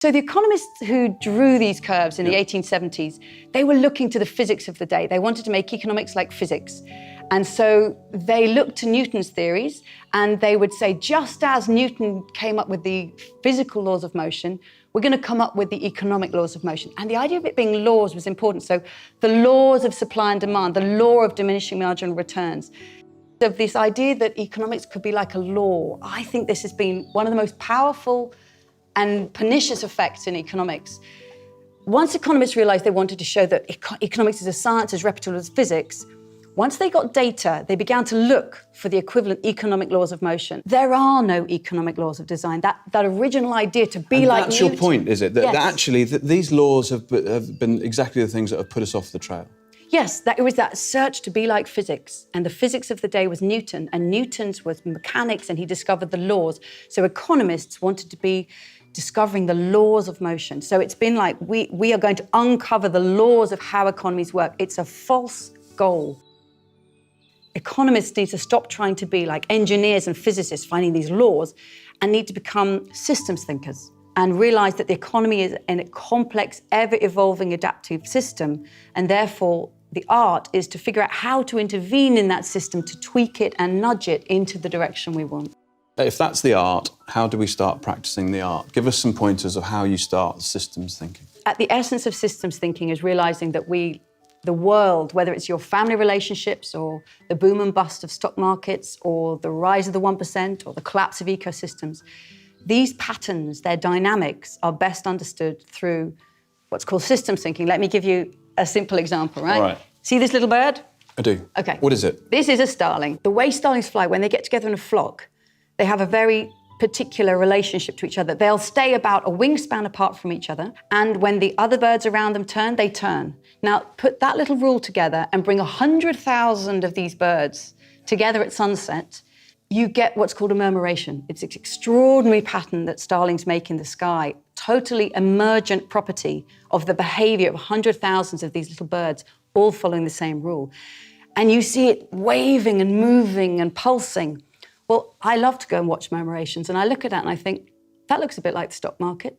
So the economists who drew these curves in the 1870s, they were looking to the physics of the day. They wanted to make economics like physics. And so they looked to Newton's theories and they would say, just as Newton came up with the physical laws of motion, we're going to come up with the economic laws of motion. And the idea of it being laws was important. So the laws of supply and demand, the law of diminishing marginal returns, of this idea that economics could be like a law. I think this has been one of the most powerful and pernicious effects in economics. Once economists realized they wanted to show that economics is a science as reputable as physics, once they got data, they began to look for the equivalent economic laws of motion. There are no economic laws of design. That original idea to be like That's Newton, your point, is it? That, yes. that actually, these laws have been exactly the things that have put us off the trail. Yes, it was that search to be like physics. And the physics of the day was Newton. And Newton's was mechanics, and he discovered the laws. So economists wanted to be discovering the laws of motion. So it's been like, we are going to uncover the laws of how economies work. It's a false goal. Economists need to stop trying to be like engineers and physicists finding these laws and need to become systems thinkers and realize that the economy is a complex, ever-evolving adaptive system, and therefore the art is to figure out how to intervene in that system to tweak it and nudge it into the direction we want. If that's the art, how do we start practicing the art? Give us some pointers of how you start systems thinking. At the essence of systems thinking is realizing that the world, whether it's your family relationships or the boom and bust of stock markets or the rise of the 1% or the collapse of ecosystems, these patterns, their dynamics, are best understood through what's called systems thinking. Let me give you a simple example, right? All right. See this little bird? I do. Okay. What is it? This is a starling. The way starlings fly, when they get together in a flock, they have a very particular relationship to each other. They'll stay about a wingspan apart from each other, and when the other birds around them turn, they turn. Now, put that little rule together and bring 100,000 of these birds together at sunset, you get what's called a murmuration. It's an extraordinary pattern that starlings make in the sky, totally emergent property of the behavior of 100,000 of these little birds, all following the same rule. And you see it waving and moving and pulsing. Well, I love to go and watch murmurations, and I look at that and I think, that looks a bit like the stock market.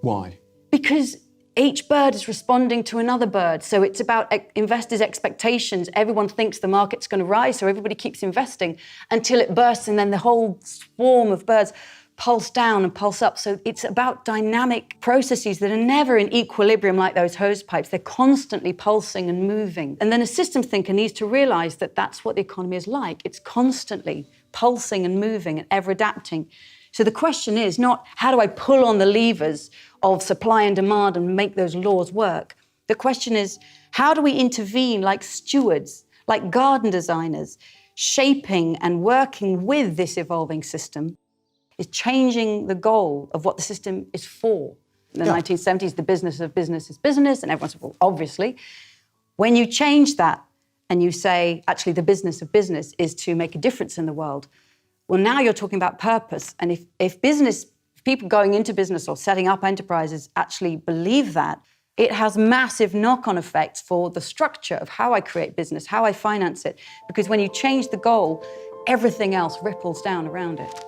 Why? Because each bird is responding to another bird. So it's about investors' expectations. Everyone thinks the market's going to rise, so everybody keeps investing until it bursts, and then the whole swarm of birds pulse down and pulse up. So it's about dynamic processes that are never in equilibrium like those hose pipes. They're constantly pulsing and moving. And then a systems thinker needs to realize that that's what the economy is like. It's constantly pulsing and moving and ever adapting. So the question is not, how do I pull on the levers of supply and demand and make those laws work? The question is, how do we intervene like stewards, like garden designers, shaping and working with this evolving system? Is changing the goal of what the system is for. In the 1970s, the business of business is business, and everyone said, well, obviously. When you change that and you say, actually, the business of business is to make a difference in the world, well, now you're talking about purpose. And if people going into business or setting up enterprises actually believe that, it has massive knock-on effects for the structure of how I create business, how I finance it. Because when you change the goal, everything else ripples down around it.